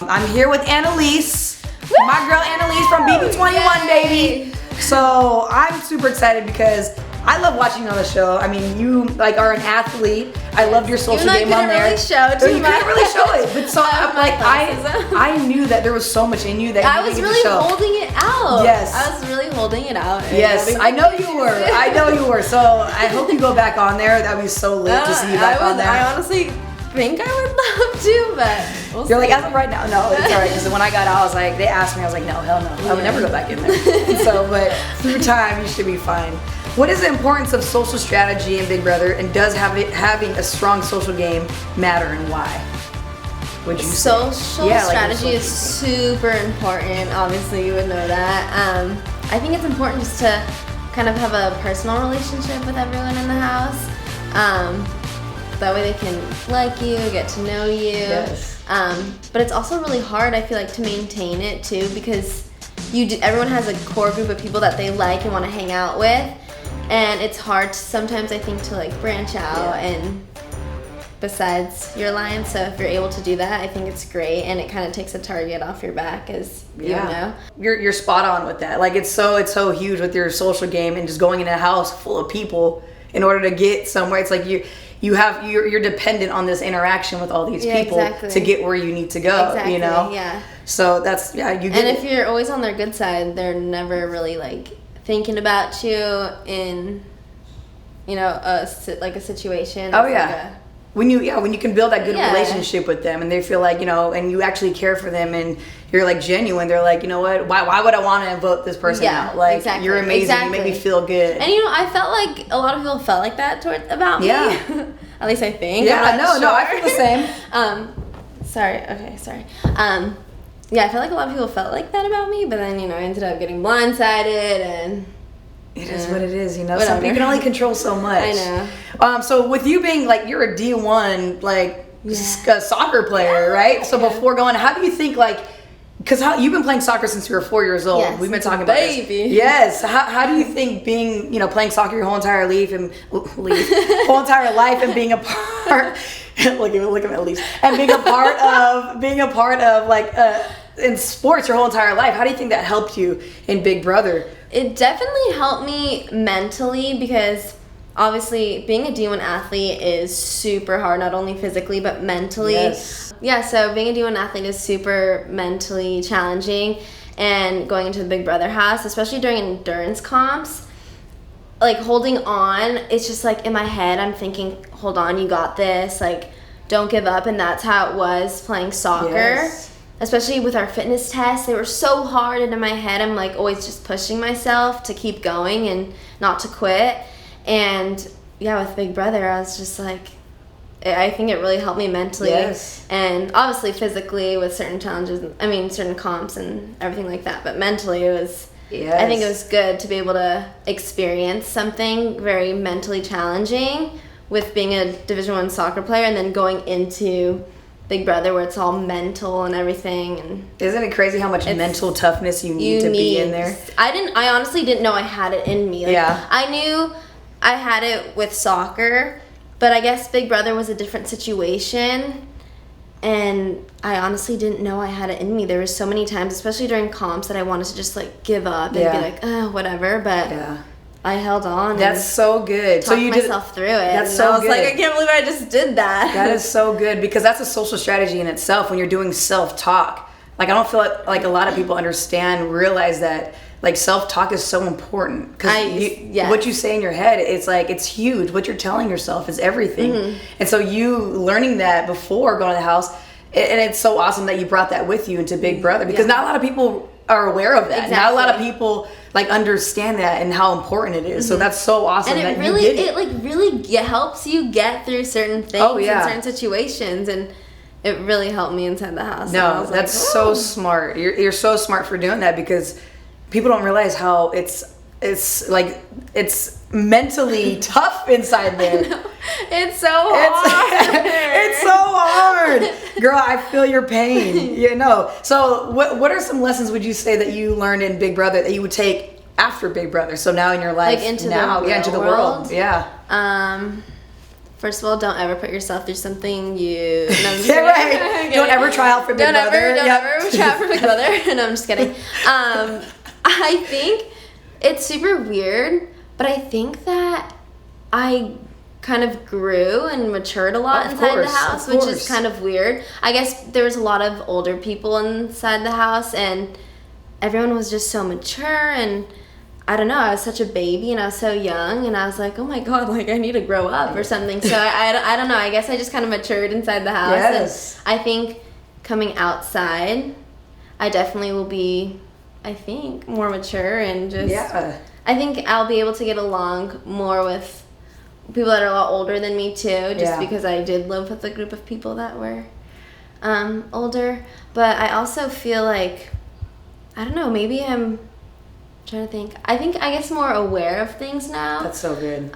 I'm here with Analyse. My girl Analyse from BB21, baby. So I'm super excited because I love watching you on the show. I mean, you like are an athlete. I loved your social game on there. Really show too you couldn't really show it, but so I'm like I knew that there was so much in you that I you was needed really to show. holding it out. Yes, I was really holding it out. Yes, I know you were. I know you were. So I hope you go back on there. That'd be so lit to see you back on there. I honestly think I would love to, but you're like, as of right now, no, it's alright. Because when I got out, I was like, they asked me, I was like, no, hell no, I would never go back in there. So, but through time, you should be fine. What is the importance of social strategy in Big Brother, and does having a strong social game matter, and why? Would you social say? strategy is super important. Obviously, you would know that. I think it's important just to kind of have a personal relationship with everyone in the house. That way they can like you, get to know you. Yes. But it's also really hard, I feel like, to maintain it too, because everyone has a core group of people that they like and want to hang out with, and it's hard sometimes, I think, to like branch out and besides your line. So if you're able to do that, I think it's great, and it kind of takes a target off your back, as you know. You're spot on with that. Like it's so huge with your social game and just going in a house full of people in order to get somewhere. It's like you're dependent on this interaction with all these people to get where you need to go. Exactly, you know. Yeah. So that's you get. And if you're always on their good side, they're never really like thinking about you in, you know, a situation. Oh yeah. When you can build that good relationship with them, and they feel like, you know, and you actually care for them, and you're like genuine, they're like, you know what, why would I want to vote this person out? Like, you're amazing. You make me feel good. And you know, I felt like a lot of people felt like that about me. Yeah. At least I think. Yeah, no, I feel the same. Sorry. Yeah, I felt like a lot of people felt like that about me, but then, you know, I ended up getting blindsided, and it is what it is, you know. Some people can only control so much. I know. So with you being like, you're a D1 like a soccer player, right? So before going, how do you think, like, because you've been playing soccer since you were 4 years old. Yes, we've been talking about this. Yes. How do you think being, you know, playing soccer your whole entire life and whole entire life and being a part look at me at least, and being a part of like in sports your whole entire life, how do you think that helped you in Big Brother? It definitely helped me mentally, because obviously being a D1 athlete is super hard, not only physically but mentally. Yes. Yeah, so being a D1 athlete is super mentally challenging, and going into the Big Brother house, especially during endurance comps, like holding on, it's just like in my head I'm thinking, hold on, you got this, like don't give up. And that's how it was playing soccer. Especially with our fitness tests, they were so hard, and in my head I'm like always just pushing myself to keep going and not to quit. And yeah, with Big Brother, I was just like, I think it really helped me mentally, and obviously physically with certain challenges, certain comps and everything like that, but mentally it was, I think it was good to be able to experience something very mentally challenging with being a Division I soccer player, and then going into Big Brother where it's all mental and everything. And isn't it crazy how much mental toughness you need to be in there? I honestly didn't know I had it in me. Like, I knew I had it with soccer, but I guess Big Brother was a different situation, and I honestly didn't know I had it in me. There were so many times, especially during comps, that I wanted to just like give up and be like, oh, whatever, but I held on. That's so good. So you myself through it. That's so good. I was like, I can't believe I just did that. That is so good, because that's a social strategy in itself when you're doing self-talk. Like, I don't feel like a lot of people realize that, like, self-talk is so important, because what you say in your head, it's like, it's huge. What you're telling yourself is everything. And so you learning that before going to the house, and it's so awesome that you brought that with you into Big Brother, because not a lot of people are aware of that. Not a lot of people like understand that and how important it is. So that's so awesome. And that really, you get it really helps you get through certain things in certain situations, and it really helped me inside the house. No, that's so smart. You're so smart for doing that, because people don't realize how it's mentally tough inside there. It's so hard. It's so hard. Girl, I feel your pain. You know. So what are some lessons would you say that you learned in Big Brother that you would take after Big Brother? So now in your life, like into the world. Yeah. First of all, don't ever put yourself through something you... No, I'm just yeah, right. Don't ever try out for Big Brother. Don't ever try out for Big Brother. No, I'm just kidding. I think it's super weird, but I think that I kind of grew and matured a lot inside the house, which is kind of weird. I guess there was a lot of older people inside the house, and everyone was just so mature, and I don't know, I was such a baby and I was so young, and I was like, oh my god, like I need to grow up or something. So I don't know, I guess I just kind of matured inside the house. Yes. And I think coming outside, I definitely will be, I think, more mature and just... Yeah. I think I'll be able to get along more with people that are a lot older than me too, just because I did live with a group of people that were older. But I also feel like, I don't know, maybe I'm trying to think. I guess more aware of things now. That's so good.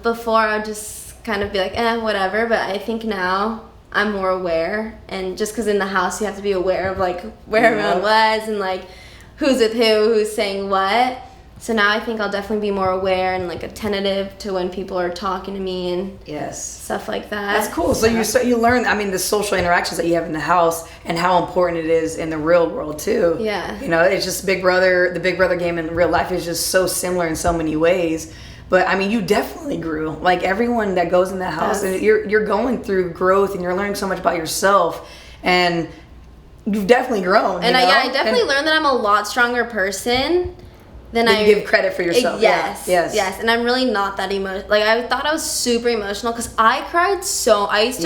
Before I'd just kind of be like, whatever. But I think now I'm more aware, and just because in the house you have to be aware of like where everyone was and like who's with who's saying what. So now I think I'll definitely be more aware and like attentive to when people are talking to me and stuff like that. That's cool. So you learn, I mean, the social interactions that you have in the house and how important it is in the real world too. Yeah. You know, it's just the Big Brother game in real life is just so similar in so many ways. But I mean, you definitely grew. Like everyone that goes in that house, and you're going through growth and you're learning so much about yourself, and you've definitely grown. And I definitely learned that I'm a lot stronger person than I give credit for yourself. Yes. And I'm really not that emotional. Like I thought I was super emotional because I cried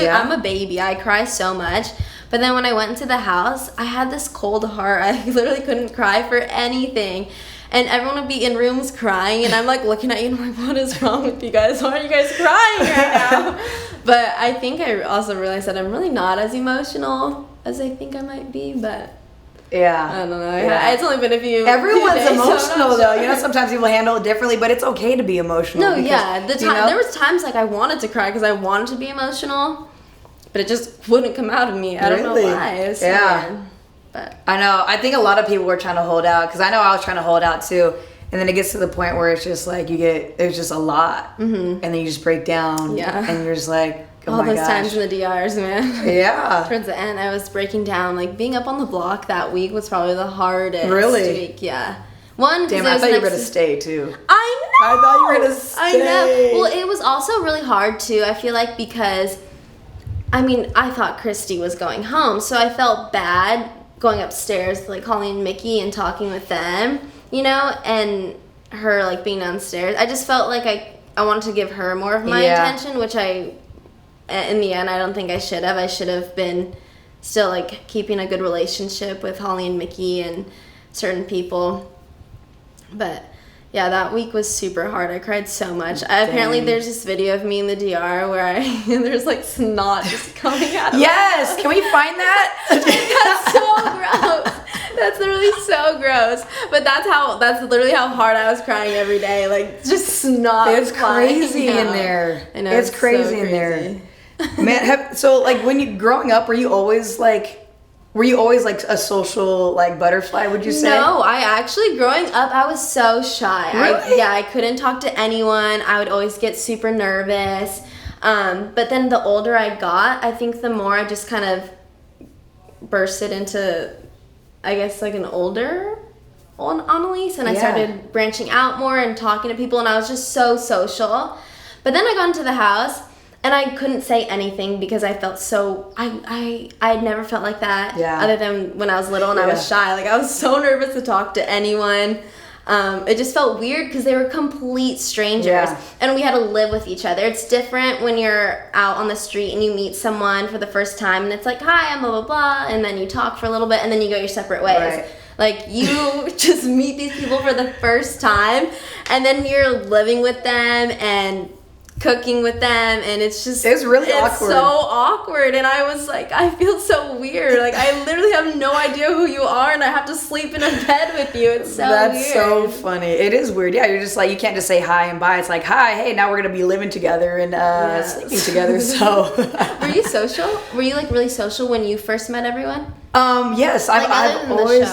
I'm a baby. I cry so much. But then when I went into the house, I had this cold heart. I literally couldn't cry for anything. And everyone would be in rooms crying, and I'm like looking at you and I'm like, what is wrong with you guys? Why are you guys crying right now? But I think I also realized that I'm really not as emotional as I think I might be, but I don't know. It's only been a few Everyone's days, emotional so though. You know, sometimes people handle it differently, but it's okay to be emotional. No, because, there was times like I wanted to cry because I wanted to be emotional, but it just wouldn't come out of me. I don't know why. It was so weird. But I know. I think a lot of people were trying to hold out, because I know I was trying to hold out too. And then it gets to the point where it's just like there's just a lot, and then you just break down, and you're just like, oh all those times in the DRs, man. Yeah. Towards the end, I was breaking down. Like being up on the block that week was probably the hardest week. Yeah. Damn, I thought you were gonna stay too. I know. I thought you were gonna stay. I know. Well, it was also really hard too. I feel like because, I mean, I thought Christy was going home, so I felt bad going upstairs, like calling Mickey and talking with them, you know, and her like being downstairs. I just felt like I wanted to give her more of my attention, which in the end I don't think I should have. I should have been still like keeping a good relationship with Holly and Mickey and certain people. But yeah, that week was super hard. I cried so much. Apparently there's this video of me in the DR where there's like snot just coming out of Yes, can we find that? That's so gross. That's literally so gross. But that's literally how hard I was crying every day. Like just snot. It's crazy in there. I know, it's crazy in there. Man, so like when you growing up, were you always like a social like butterfly, would you say? No, I actually growing up I was so shy. Really? I couldn't talk to anyone. I would always get super nervous. But then the older I got, I think the more I just kind of bursted into, I guess, like an older Analyse, and I started branching out more and talking to people, and I was just so social. But then I got into the house, and I couldn't say anything because I felt so, I had never felt like that other than when I was little and I was shy. Like I was so nervous to talk to anyone. It just felt weird because they were complete strangers and we had to live with each other. It's different when you're out on the street and you meet someone for the first time and it's like, hi, I'm blah, blah, blah, and then you talk for a little bit and then you go your separate ways. Right. Like you just meet these people for the first time and then you're living with them and cooking with them, and it's really awkward. So awkward, and I was like, I feel so weird. Like I literally have no idea who you are, and I have to sleep in a bed with you. It's so weird. That's so funny. It is weird. Yeah, you're just like, you can't just say hi and bye. It's like, hi, hey, now we're gonna be living together and sleeping together. So, were you social? Were you like really social when you first met everyone? Yes, like, I've always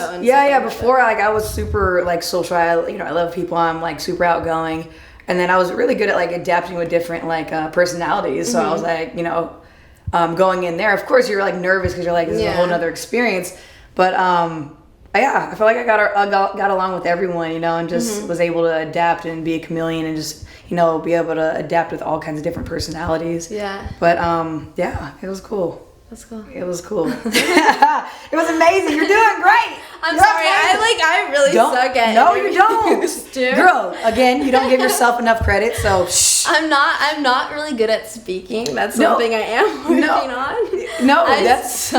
before like I was super like social. I love people. I'm like super outgoing. And then I was really good at like adapting with different like personalities. So I was like, you know, going in there, of course you're like nervous because you're like, this is a whole nother experience. But yeah, I feel like I got along with everyone, you know, and just was able to adapt and be a chameleon and just, you know, be able to adapt with all kinds of different personalities. Yeah. But yeah, it was cool. That's cool. It was cool. It was amazing. You're doing great. I'm sorry. I really suck at it. No, you don't. Girl, again, you don't give yourself enough credit, so shh. I'm not really good at speaking. That's something I am working on. No,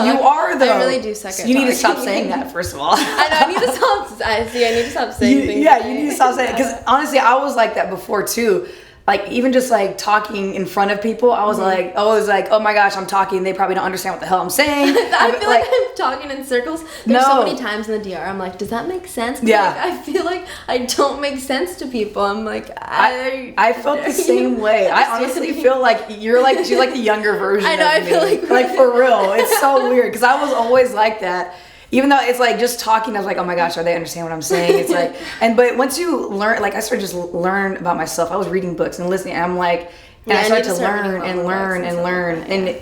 you are though. I really do suck at You need to stop saying that, first of all. I know, I need to stop. I need to stop saying things. Yeah, you need to stop saying it. Because honestly, I was like that before too. Like, even just like talking in front of people, I was like, oh my gosh, I'm talking. They probably don't understand what the hell I'm saying. I feel like I'm talking in circles. There's so many times in the DR, I'm like, does that make sense? Yeah. Like, I feel like I don't make sense to people. I'm like, I felt the same way. I honestly feel like she's like the younger version of me. I feel like for real. It's so weird because I was always like that. Even though it's like just talking, I was like, oh my gosh, are they understand what I'm saying? It's like, but once you learn, like I started just learn about myself. I was reading books and listening, and I'm like, and I started to learn and learn and learn. And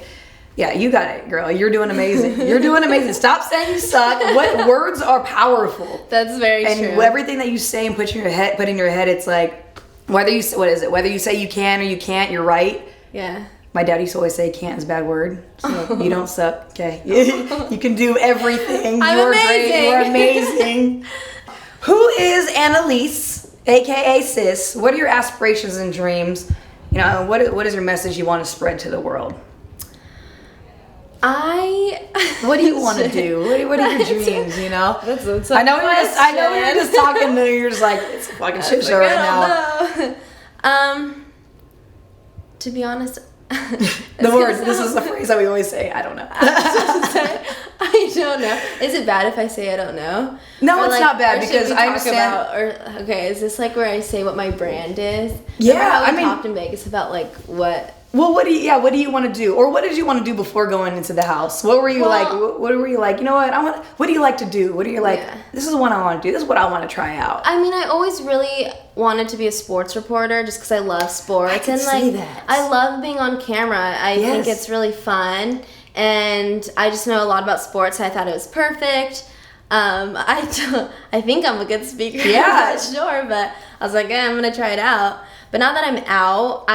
yeah, you got it, girl. You're doing amazing. You're doing amazing. Stop saying you suck. What words are powerful? That's very true. And everything that you say and put in your head, it's like, whether you say you can or you can't, you're right. Yeah. My dad used to always say can't is a bad word. So you don't suck, okay? You can do everything. You're great. You're amazing. Who is Analyse, aka Sis? What are your aspirations and dreams? You know, what is your message you want to spread to the world? What do you want to do? What are your dreams? You know, that's I know we were just talking. And you're just like, it's a fucking shit show right now. To be honest. This is the phrase that we always say. I don't know. I don't know. Is it bad if I say I don't know? No, it's not bad because I understand. Okay, is this like where I say what my brand is? Yeah, I talked in Vegas about like what. Well, what do you want to do, or what did you want to do before going into the house? What were you like? What were you like? You know what? What do you like to do? What are you like? Yeah. This is what I want to do. This is what I want to try out. I mean, I always really wanted to be a sports reporter just because I love sports. I can see that. I love being on camera. I think it's really fun, and I just know a lot about sports. So I thought it was perfect. I think I'm a good speaker. Yeah, I'm not sure, but I was like, I'm gonna try it out. But now that I'm out,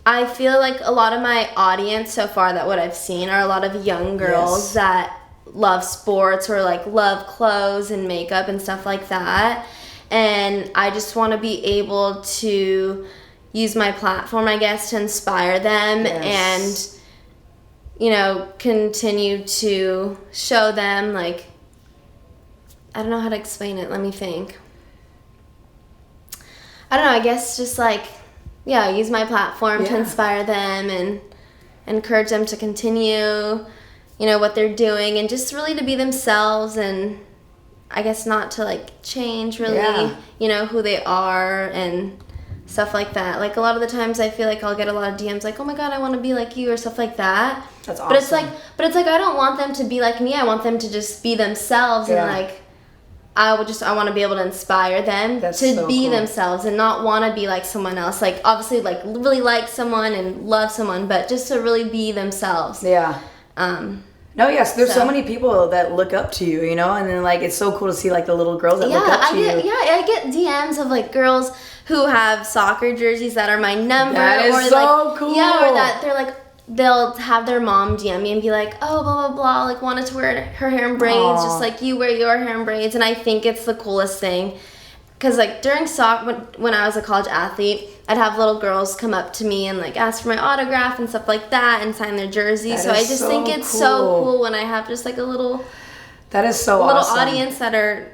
I feel like a lot of my audience so far, that what I've seen, are a lot of young girls that love sports or like love clothes and makeup and stuff like that. And I just want to be able to use my platform, I guess, to inspire them and, you know, continue to show them, like, I don't know how to explain it. Let me think. I don't know. I guess just like, use my platform to inspire them and encourage them to continue, you know, what they're doing, and just really to be themselves, and I guess not to like change really, you know, who they are and stuff like that. Like a lot of the times I feel like I'll get a lot of DMs like, oh my God, I want to be like you, or stuff like that. That's awesome. But it's like I don't want them to be like me. I want them to just be themselves and like, I want to be able to inspire them to be themselves and not want to be like someone else. Like, obviously, like, really like someone and love someone, but just to really be themselves. Yeah. There's so many people that look up to you, you know? And then, like, it's so cool to see, like, the little girls that look up to you. I get DMs of, like, girls who have soccer jerseys that are my number. That is so cool. Yeah, or that they're, like, they'll have their mom DM me and be like, oh, blah, blah, blah, like, wanted to wear her hair in braids, just like you wear your hair in braids. And I think it's the coolest thing. Because, like, during soccer, when I was a college athlete, I'd have little girls come up to me and, like, ask for my autograph and stuff like that and sign their jersey. So I just think it's so cool when I have just, like, a little... That is so awesome. Audience that are...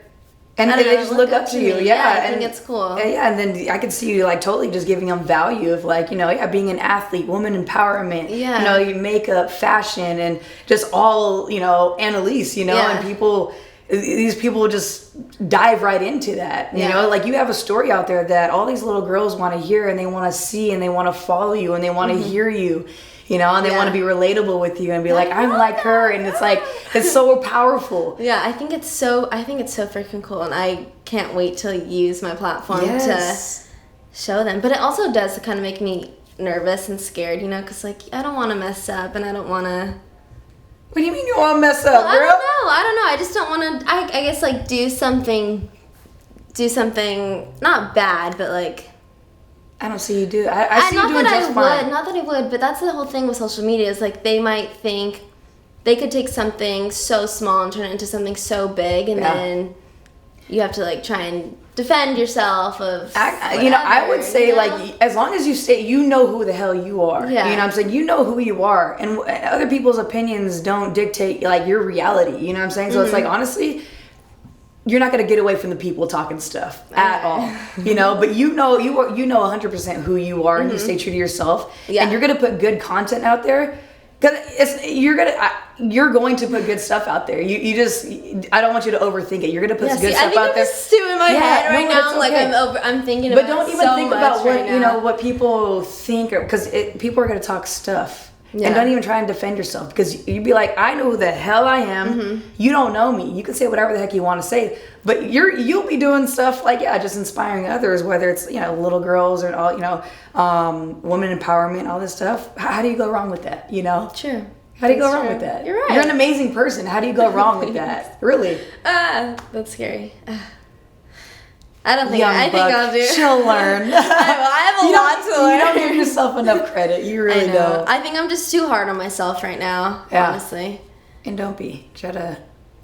And they just look up to you. Yeah, I think it's cool. Yeah, and then I could see you like totally just giving them value of like, you know, being an athlete, woman empowerment, you know, your makeup, fashion, and just all, you know, Analyse, you know, and these people just dive right into that. You know, like you have a story out there that all these little girls want to hear and they want to see and they want to follow you and they want to hear you. You know, and they want to be relatable with you and be like, I'm like her, and it's like, it's so powerful. Yeah, I think it's so freaking cool, and I can't wait to use my platform to show them. But it also does kind of make me nervous and scared, you know, because, like, I don't want to mess up, and I don't want to... What do you mean you want to mess up, girl? I don't know. I just don't want to, I guess, like, do something, not bad, but, like... I don't see you do. I see you doing just fine. Not that I would, but that's the whole thing with social media is, like, they might think they could take something so small and turn it into something so big, and then you have to, like, try and defend yourself of you know, I would say, like, as long as you say you know who the hell you are. Yeah. You know what I'm saying? You know who you are. And other people's opinions don't dictate, like, your reality. You know what I'm saying? So it's like, honestly, you're not going to get away from the people talking stuff at all, you know, but you know 100% who you are, and you stay true to yourself, and you're going to put good content out there, because you're going to put good stuff out there. You just, I don't want you to overthink it. You're going to put good stuff out there. I'm stew in my head right now. Okay. Like, I'm thinking but about don't even think about what, right you know, what people think, because people are going to talk stuff. Yeah. And don't even try and defend yourself, because you'd be like, I know who the hell I am. You don't know me. You can say whatever the heck you want to say, but you'll be doing stuff like, just inspiring others, whether it's, you know, little girls or all, you know, women empowerment, all this stuff. How do you go wrong with that? You know? True. How do you go wrong with that? You're right. You're an amazing person. How do you go wrong with that? Really? That's scary. I don't think Young I think buck. I'll do. She'll learn. I have a lot to learn. You don't give yourself enough credit. You really don't. I think I'm just too hard on myself right now, honestly. And don't be. Try to.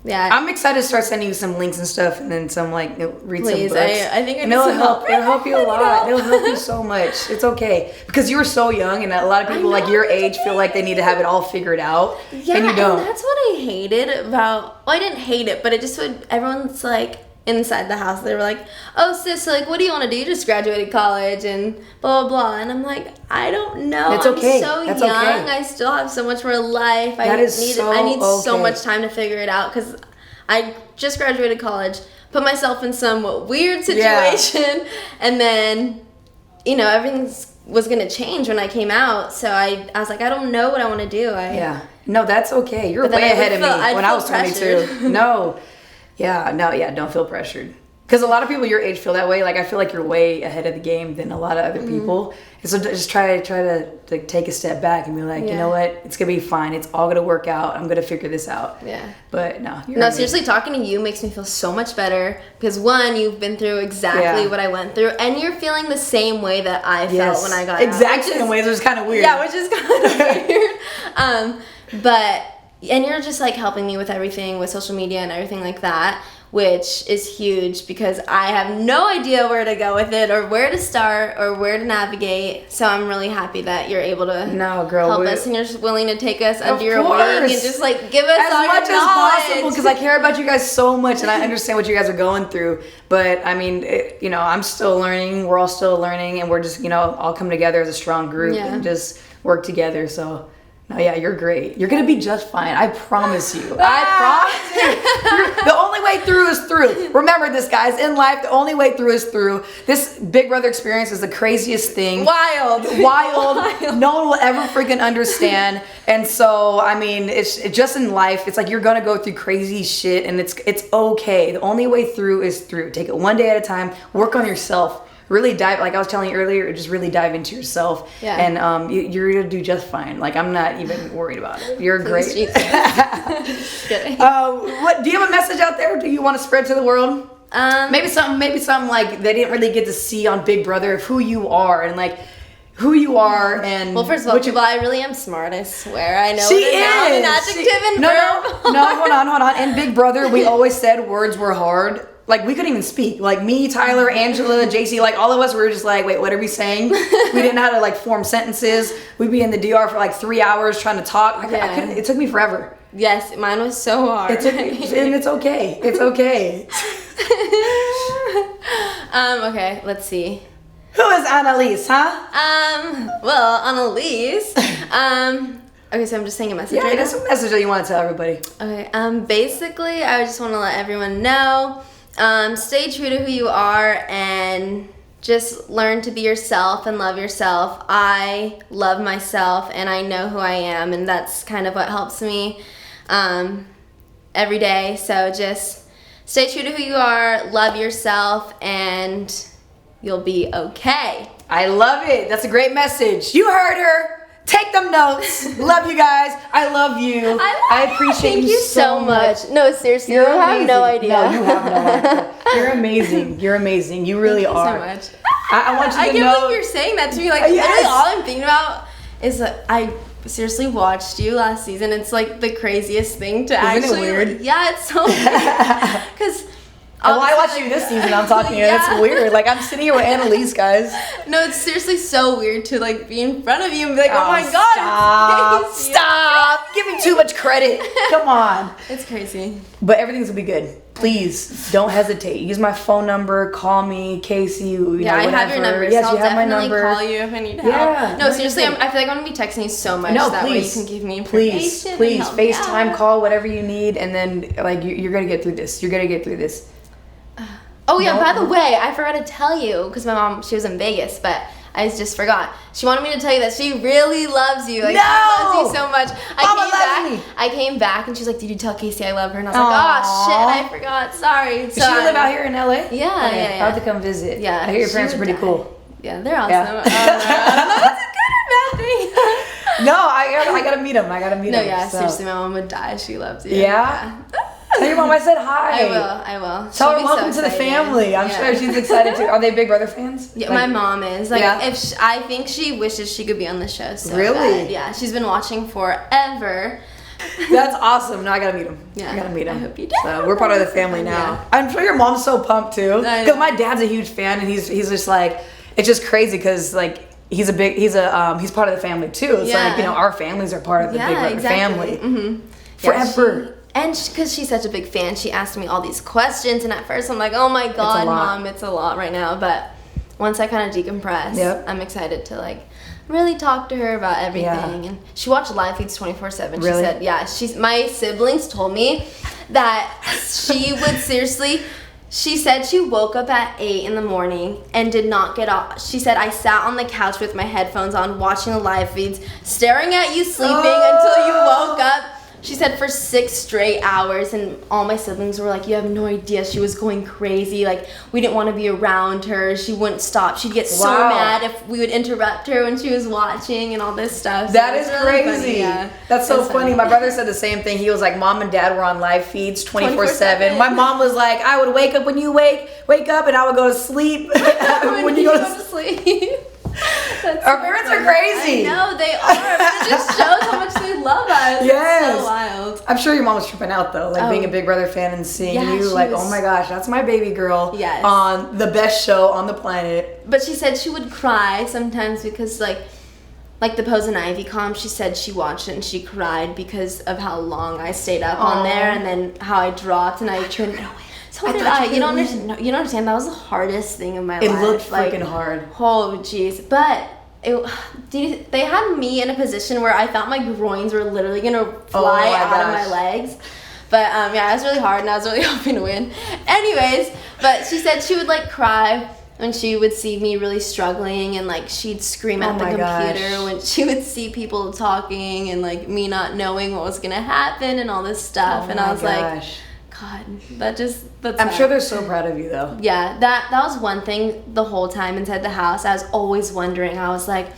Yeah. I'm excited to start sending you some links and stuff, and then some, like, read some books. I think and it'll help. It'll help you a lot. It'll help you so much. It's okay, because you were so young, and a lot of people like your age feel like they need to have it all figured out, and you don't. And that's what I hated about. Well, I didn't hate it, but it just would. Everyone's like inside the house. They were like, "Oh, sis, like, what do you want to do? You just graduated college and blah blah blah." And I'm like, I don't know. It's okay. I'm That's so young. okay. I still have so much more life. I need so much time to figure it out, because I just graduated college, put myself in some weird situation, and then, you know, everything was going to change when I came out. So I was like, I don't know what I want to do. No, that's okay. You're way ahead of me when I was 22. No. Don't feel pressured. Because a lot of people your age feel that way. Like, I feel like you're way ahead of the game than a lot of other people. And so just try to take a step back and be like, you know what? It's going to be fine. It's all going to work out. I'm going to figure this out. Yeah. But no. Seriously, talking to you makes me feel so much better. Because, one, you've been through exactly what I went through. And you're feeling the same way that I felt when I got out. Exact same ways, which is kind of weird. Yeah, which is kind of weird. And you're just, like, helping me with everything, with social media and everything like that, which is huge, because I have no idea where to go with it, or where to start, or where to navigate. So I'm really happy that you're able to help us, and you're just willing to take us under your wing and just, like, give us all your knowledge. As much as possible, because I care about you guys so much, and I understand what you guys are going through. But, I mean, you know, I'm still learning. We're all still learning, and we're just, you know, all come together as a strong group and just work together. So... No, you're great. You're going to be just fine. I promise you. I promise you. The only way through is through. Remember this, guys. In life, the only way through is through. This Big Brother experience is the craziest thing. Wild. No one will ever freaking understand. And so, I mean, it's just in life. It's like you're going to go through crazy shit, and it's okay. The only way through is through. Take it one day at a time. Work on yourself. Really dive, like I was telling you earlier, just really dive into yourself, and you're gonna do just fine. Like, I'm not even worried about it. You're great. What do you have a message out there? Do you want to spread to the world? Maybe something like they didn't really get to see on Big Brother, of who you are and like who you are. And well, first of all, I really am smart. I swear, I know. She is an adjective and verb. No. Hold on. In Big Brother, we always said words were hard. Like, we couldn't even speak. Like, me, Tyler, Angela, JC, like, all of us were just like, wait, what are we saying? We didn't know how to, like, form sentences. We'd be in the DR for, like, 3 hours trying to talk. I couldn't, it took me forever. Yes, mine was so hard. And it's okay. It's okay. Okay, let's see. Who is Analyse, huh? Well, Analyse. Okay, so I'm just saying a message. Yeah, that's a message that you want to tell everybody. Okay, basically, I just want to let everyone know, stay true to who you are and just learn to be yourself and love yourself. I love myself and I know who I am, and that's kind of what helps me every day. So just stay true to who you are, love yourself, and You'll be okay. I love it. That's a great message. You heard her. Take them notes. Love you guys. I love you. I appreciate Thank you so much. No, seriously, you have no idea. No, you have no idea. You're amazing. You're amazing. You really are. Thank you so much. I want you to know. I can't believe you're saying that to me. Like, literally all I'm thinking about is that I seriously watched you last season. It's like the craziest thing to actually. Isn't it weird? Yeah, it's so weird. Because. Well, I watched you this season. I'm talking to you. It's weird. Like, I'm sitting here with Analyse, guys. No, it's seriously so weird to like be in front of you and be like, oh my Stop! god, Stop! Giving too much credit. Come on. It's crazy. But everything's gonna be good. Please don't hesitate. Use my phone number. Call me, Kaycee. You know, I have your number. Yes, so you have my definitely number. Call you if I need help. Yeah. No, seriously, I feel like I'm gonna be texting you so much. No, that please. way you can give me information. Please, FaceTime, call, whatever you need, and then like you're gonna get through this. You're gonna get through this. Oh yeah, by the way, I forgot to tell you, because my mom, she was in Vegas, but I just forgot. She wanted me to tell you that she really loves you. Like, she loves you so much. I came back and she's like, did you tell Kaycee I love her? And I was like, oh shit, I forgot. Sorry. Does she live out here in LA? Yeah, okay. yeah. I'll have to come visit. Yeah. I hear your parents are pretty cool. Yeah, they're awesome. Yeah. I don't know if that's a good or bad thing. No, I gotta meet them. No, yeah, seriously, my mom would die. She loves you. Yeah? Tell your mom I said hi. I will. Tell her welcome to the family. I'm sure she's excited too. Are they Big Brother fans? Yeah, my mom is. Like, I think she wishes she could be on the show. So really? Bad. Yeah, she's been watching forever. That's awesome. No, I gotta meet him. Yeah, I gotta meet him. I hope you do. So we're part of the family now. Yeah. I'm sure your mom's so pumped too. Because my dad's a huge fan, and he's just like, it's just crazy because like he's part of the family too. It's like, you know, our families are part of the Big Brother family. Mm-hmm. Forever. And because she's such a big fan, she asked me all these questions, and at first I'm like, oh my god, Mom, it's a lot right now. But once I kind of decompress, I'm excited to like really talk to her about everything. Yeah. And she watched live feeds 24/7. Really? She said, my siblings told me that she would seriously. She said she woke up at 8 in the morning and did not get off. She said, I sat on the couch with my headphones on, watching the live feeds, staring at you sleeping until you woke up. She said for 6 straight hours, and all my siblings were like, you have no idea, she was going crazy. Like, we didn't want to be around her. She wouldn't stop. She'd get so mad if we would interrupt her when she was watching and all this stuff. So that is really crazy. Yeah. That's so funny. My brother said the same thing. He was like, Mom and Dad were on live feeds 24/7. My mom was like, I would wake up when you wake up, and I would go to sleep when you go to sleep. Our parents are crazy. I know, they are. But it just shows how much they love us. Yes. It's so wild. I'm sure your mom was tripping out though, like being a Big Brother fan and seeing you like, oh my gosh, that's my baby girl on the best show on the planet. But she said she would cry sometimes because like the Pose and Ivy comp, she said she watched it and she cried because of how long I stayed up on there, and then how I dropped and I couldn't. So did I. You don't understand. That was the hardest thing in my life. It looked freaking hard. Oh, jeez. But they had me in a position where I felt my groins were literally gonna fly out of my legs. But yeah, it was really hard, and I was really hoping to win. Anyways, but she said she would like cry when she would see me really struggling, and like she'd scream at the computer when she would see people talking and like me not knowing what was gonna happen and all this stuff. And I was like, God, that's I'm sure they're so proud of you though. Yeah, that was one thing the whole time inside the house. I was always wondering. I was like,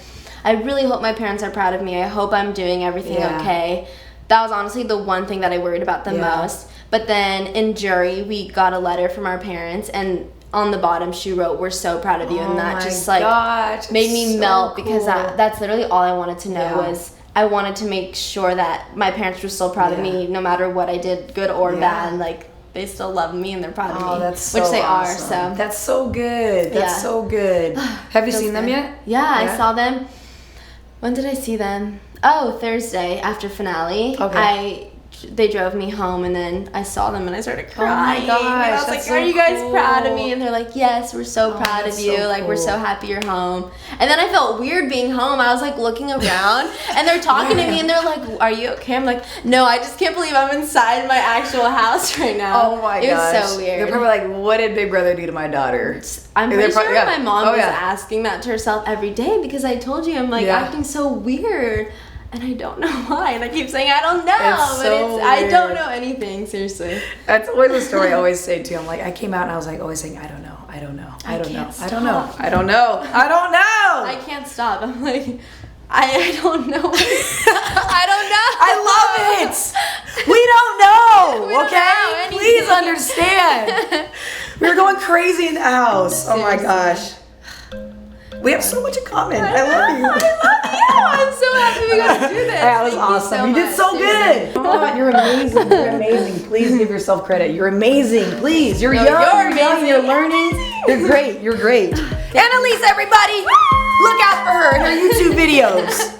I really hope my parents are proud of me. I hope I'm doing everything okay. That was honestly the one thing that I worried about the most. But then in jury, we got a letter from our parents, and on the bottom she wrote, we're so proud of you. And that just like made me melt because that's literally all I wanted to know was I wanted to make sure that my parents were still proud of me no matter what I did, good or bad. Like, they still love me and they're proud of me. That's so which they awesome. are. So that's so good. That's so good. Have you seen them yet? Yeah, I saw them. When did I see them? Oh, Thursday after finale. Okay. They drove me home, and then I saw them and I started crying. Oh my gosh, and I was like, are you guys proud of me? And they're like, yes, we're so proud of you. So like, we're so happy you're home. And then I felt weird being home. I was like looking around and they're talking to me and they're like, are you okay? I'm like, no, I just can't believe I'm inside my actual house right now. Oh my gosh. It was so weird. They're probably like, what did Big Brother do to my daughter? I'm pretty sure my mom was asking that to herself every day, because I told you I'm like acting so weird. And I don't know why. And I keep saying, I don't know. I don't know anything, seriously. That's always the story I always say, too. I'm like, I came out and I was like always saying, I don't know. I don't know. I don't know. I can't stop. I'm like, I don't know. I don't know. I love it. We don't know. Okay? Please understand. We were going crazy in the house. Oh my gosh. We have so much in common. I love you. I love you. I'm so happy we got to do this. That was awesome. You did so good. Oh, you're amazing. You're amazing. Please give yourself credit. You're amazing. Please. You're young. You're amazing. You're learning. You're great. You're great. Analyse, everybody. Look out for her in her YouTube videos.